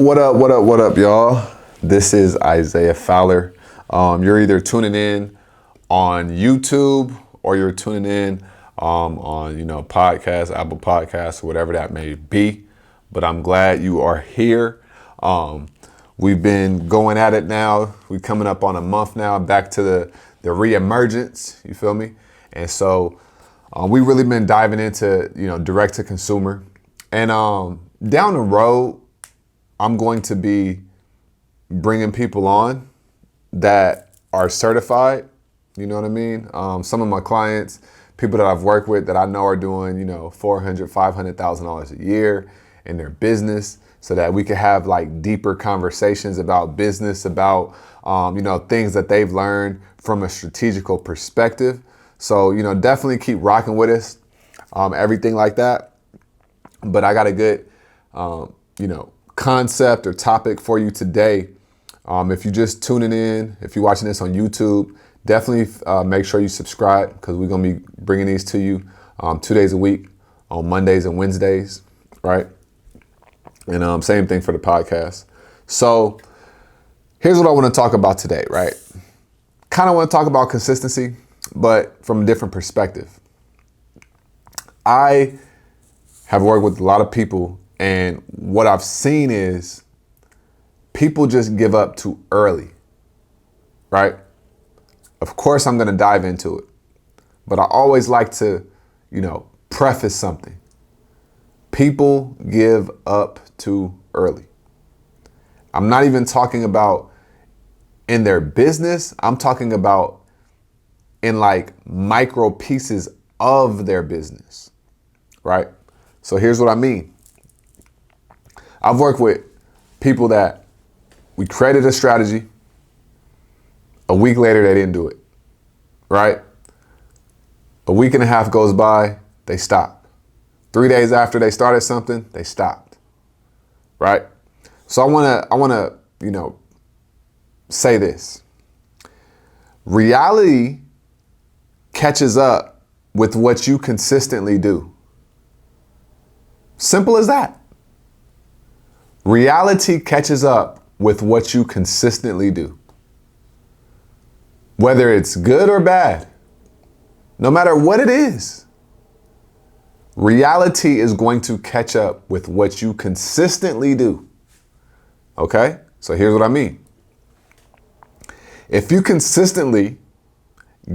What up, y'all? This is Isaiah Fowler. You're either tuning in on YouTube or you're tuning in on, podcasts, Apple Podcasts, whatever that may be. But I'm glad you are here. We've been going at it now. We're coming up on a month now, back to the reemergence, you feel me? And so we've really been diving into, direct to consumer. And down the road, I'm going to be bringing people on that are certified, you know what I mean? Some of my clients, people that I've worked with that I know are doing, $400,000, $500,000 a year in their business, so that we can have like deeper conversations about business, about, things that they've learned from a strategical perspective. So, definitely keep rocking with us, everything like that. But I got a good, concept or topic for you today. If you're just tuning in, if you're watching this on YouTube, definitely make sure you subscribe, because we're going to be bringing these to you 2 days a week on Mondays and Wednesdays, right? And same thing for the podcast. So here's what I want to talk about today, right? Kind of want to talk about consistency, but from a different perspective. I have worked with a lot of people, and what I've seen is people just give up too early, right? Of course, I'm going to dive into it, but I always like to, preface something. People give up too early. I'm not even talking about in their business. I'm talking about in like micro pieces of their business, right? So here's what I mean. I've worked with people that we created a strategy. A week later, they didn't do it, right? A week and a half goes by, they stopped. 3 days after they started something, they stopped, right? So I wanna, say this. Reality catches up with what you consistently do. Simple as that. Reality catches up with what you consistently do. Whether it's good or bad, no matter what it is, reality is going to catch up with what you consistently do. Okay? So here's what I mean. If you consistently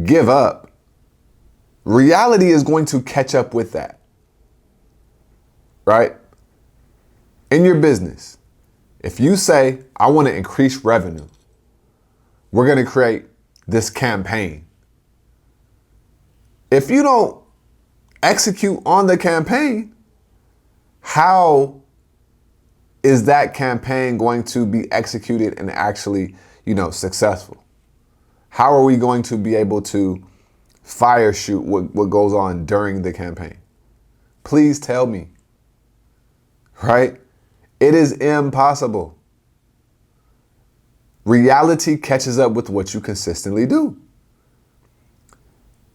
give up, reality is going to catch up with that. Right? In your business, if you say, I want to increase revenue, we're going to create this campaign. If you don't execute on the campaign, how is that campaign going to be executed and actually, successful? How are we going to be able to fire shoot what goes on during the campaign? Please tell me. Right? It is impossible. Reality catches up with what you consistently do.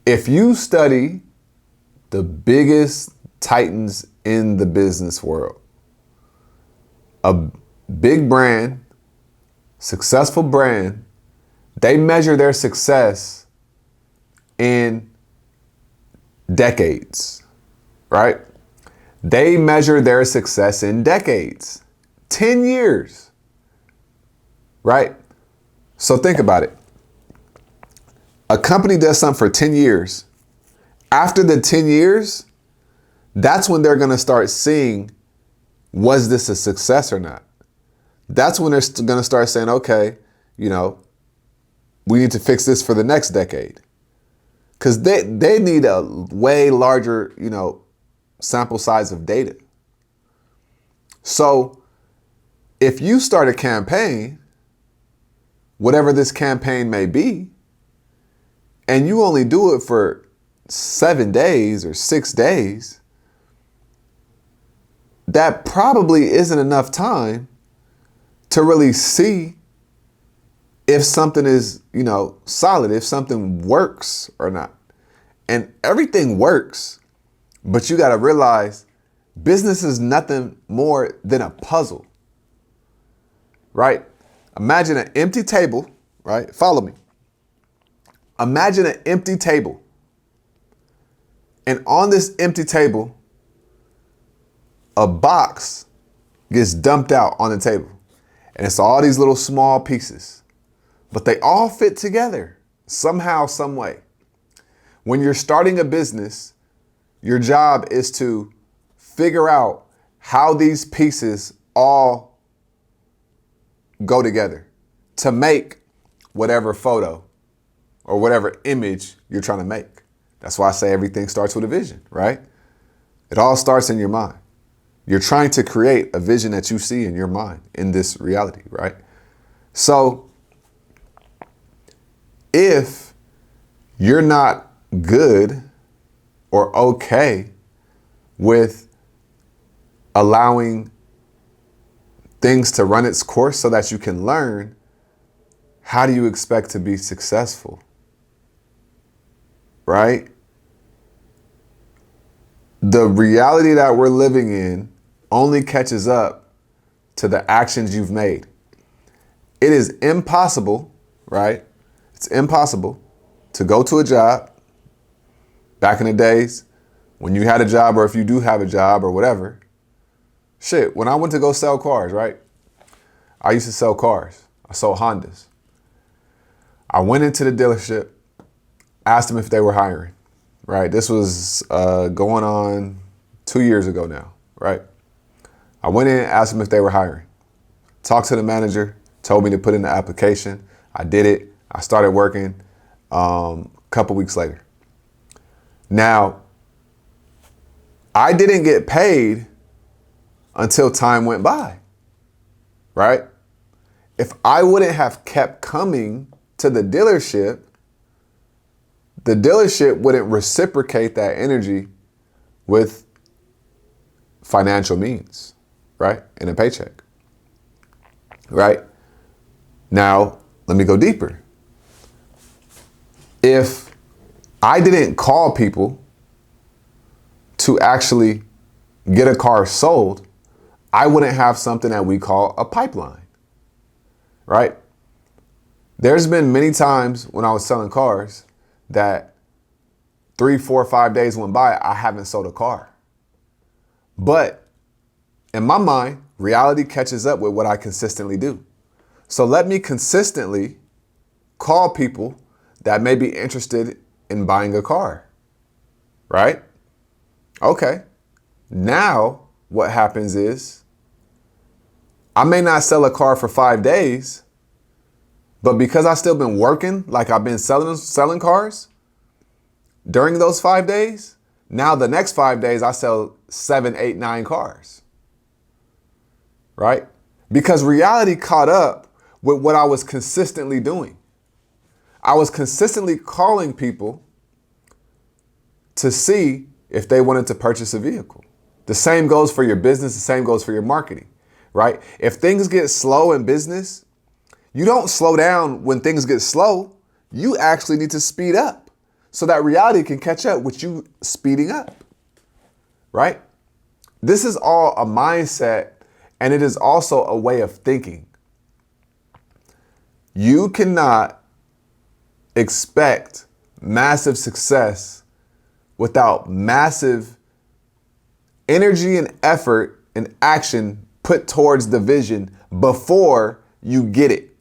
If you study the biggest titans in the business world, a big brand, successful brand, they measure their success in decades, right? They measure their success in decades, 10 years, right? So think about it. A company does something for 10 years. After the 10 years, that's when they're going to start seeing, was this a success or not? That's when they're going to start saying, okay, we need to fix this for the next decade. Because they need a way larger, sample size of data. So if you start a campaign, whatever this campaign may be, and you only do it for 7 days or 6 days, that probably isn't enough time to really see if something is, solid, if something works or not. And everything works. But you got to realize business is nothing more than a puzzle. right? Imagine an empty table, right? Follow me. Imagine an empty table. And on this empty table, a box gets dumped out on the table. And it's all these little small pieces. But they all fit together somehow, some way. When you're starting a business, your job is to figure out how these pieces all go together to make whatever photo or whatever image you're trying to make. That's why I say everything starts with a vision, right? It all starts in your mind. You're trying to create a vision that you see in your mind in this reality, right? So if you're not good or okay with allowing things to run its course so that you can learn, how do you expect to be successful? Right? The reality that we're living in only catches up to the actions you've made. It is impossible, right? It's impossible to go to a job back in the days when you had a job, or if you do have a job or whatever. Shit, when I went to go sell cars, right? I used to sell cars. I sold Hondas. I went into the dealership, asked them if they were hiring, right? This was going on 2 years ago now, right? I went in, asked them if they were hiring. Talked to the manager, told me to put in the application. I did it. I started working a couple weeks later. Now, I didn't get paid until time went by, right? If I wouldn't have kept coming to the dealership wouldn't reciprocate that energy with financial means, right? And a paycheck, right? Now, let me go deeper. If I didn't call people to actually get a car sold, I wouldn't have something that we call a pipeline, right? There's been many times when I was selling cars that 3, 4, 5 days went by, I haven't sold a car. But in my mind, reality catches up with what I consistently do. So let me consistently call people that may be interested in buying a car, right? Okay. Now what happens is I may not sell a car for 5 days, but because I've still been working, like I've been selling cars during those 5 days, now the next 5 days I sell 7, 8, 9 cars, right? Because reality caught up with what I was consistently doing. I was consistently calling people to see if they wanted to purchase a vehicle. The same goes for your business. The same goes for your marketing, right? If things get slow in business, you don't slow down when things get slow. You actually need to speed up so that reality can catch up with you speeding up, right? This is all a mindset, and it is also a way of thinking. You cannot expect massive success without massive energy and effort and action put towards the vision before you get it,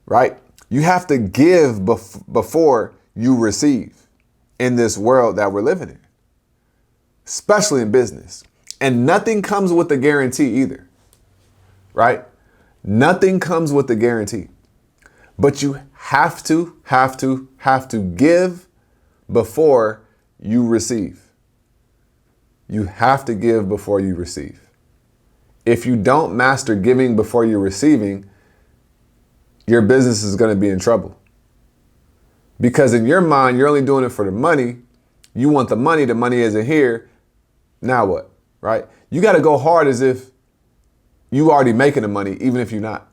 right? You have to give before you receive in this world that we're living in, especially in business. And nothing comes with a guarantee either, right? Nothing comes with a guarantee, but you have to give before you receive. You have to give before you receive. If you don't master giving before you're receiving, your business is going to be in trouble. Because in your mind, you're only doing it for the money. You want the money isn't here. Now what, right? You got to go hard as if you already making the money, even if you're not.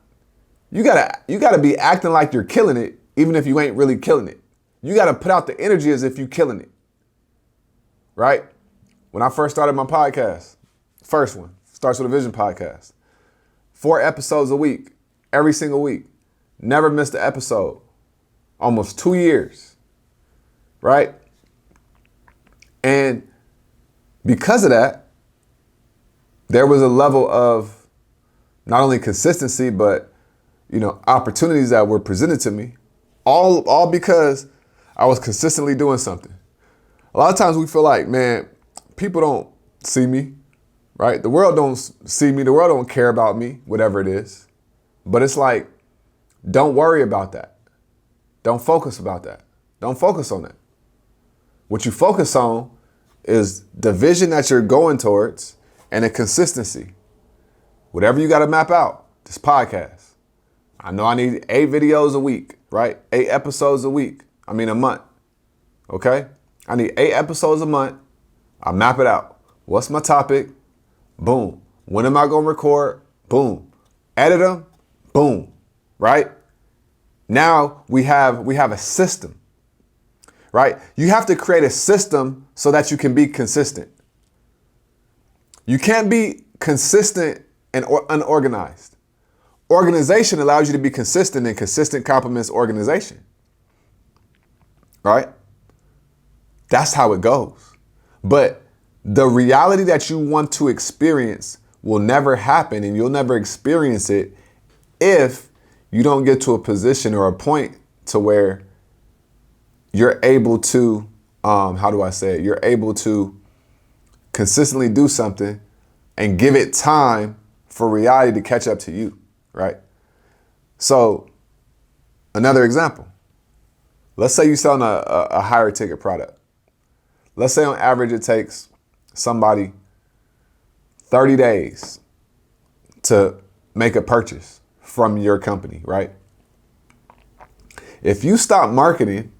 You gotta be acting like you're killing it, even if you ain't really killing it. You gotta put out the energy as if you're killing it, right? When I first started my podcast, first one, Starts with a Vision podcast, 4 episodes a week, every single week. Never missed an episode. Almost 2 years, right? And because of that, there was a level of not only consistency, but, opportunities that were presented to me, all because I was consistently doing something. A lot of times we feel like, man, people don't see me, right? The world don't see me. The world don't care about me, whatever it is. But it's like, don't worry about that. Don't focus about that. Don't focus on that. What you focus on is the vision that you're going towards and the consistency. Whatever you got to map out, this podcast. I know I need 8 videos a week, right? 8 episodes a month. Okay? I need 8 episodes a month. I map it out. What's my topic? Boom. When am I going to record? Boom. Edit them? Boom. Right? Now we have a system, right? You have to create a system so that you can be consistent. You can't be consistent and unorganized. Organization allows you to be consistent, and consistent complements organization, right? That's how it goes. But the reality that you want to experience will never happen, and you'll never experience it if you don't get to a position or a point to where you're able to, you're able to consistently do something and give it time for reality to catch up to you, right? So another example, let's say you're selling a higher ticket product. Let's say on average it takes somebody 30 days to make a purchase from your company, right? If you stop marketing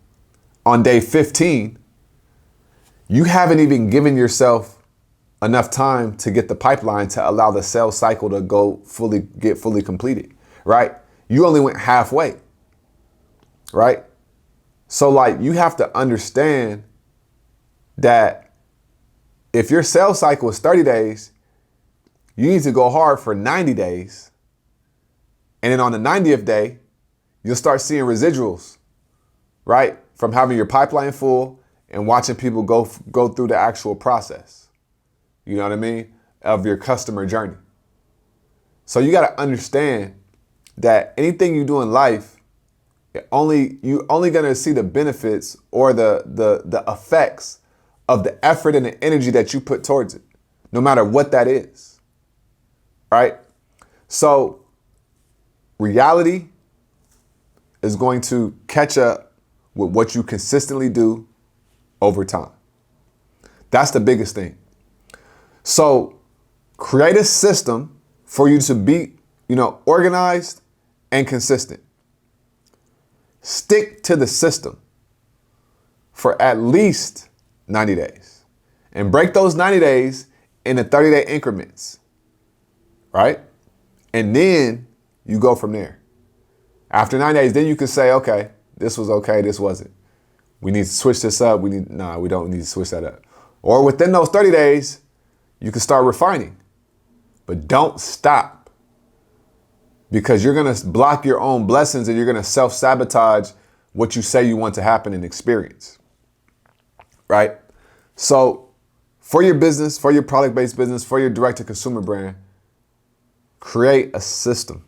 on day 15, you haven't even given yourself enough time to get the pipeline to allow the sales cycle to get fully completed, right? You only went halfway, right? So you have to understand that if your sales cycle is 30 days, you need to go hard for 90 days. And then on the 90th day, you'll start seeing residuals, right? From having your pipeline full and watching people go through the actual process, you know what I mean, of your customer journey. So you got to understand that anything you do in life, you're only going to see the benefits or the effects of the effort and the energy that you put towards it, no matter what that is, right? So reality is going to catch up with what you consistently do over time. That's the biggest thing. So create a system for you to be, organized and consistent. Stick to the system for at least 90 days and break those 90 days into 30-day increments, right? And then you go from there. After 9 days, then you can say, okay, this was okay, this wasn't. We need to switch this up. We don't need to switch that up. Or within those 30 days, you can start refining. But don't stop, because you're going to block your own blessings and you're going to self-sabotage what you say you want to happen and experience, right? So for your business, for your product-based business, for your direct-to-consumer brand, create a system.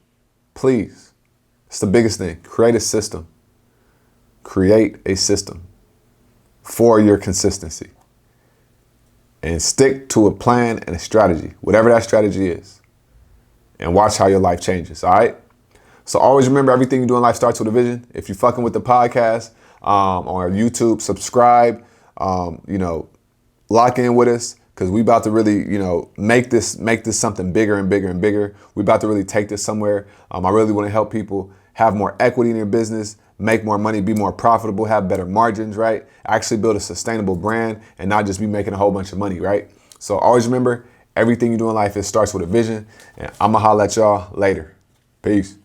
Please. It's the biggest thing. Create a system. Create a system for your consistency. And stick to a plan and a strategy, whatever that strategy is. And watch how your life changes, all right? So always remember, everything you do in life starts with a vision. If you're fucking with the podcast on YouTube, subscribe, lock in with us, because we about to really, make this something bigger and bigger and bigger. We about to really take this somewhere. I really want to help people have more equity in their business, make more money, be more profitable, have better margins, right? Actually build a sustainable brand and not just be making a whole bunch of money, right? So always remember, everything you do in life, it starts with a vision. And I'm going to holler at y'all later. Peace.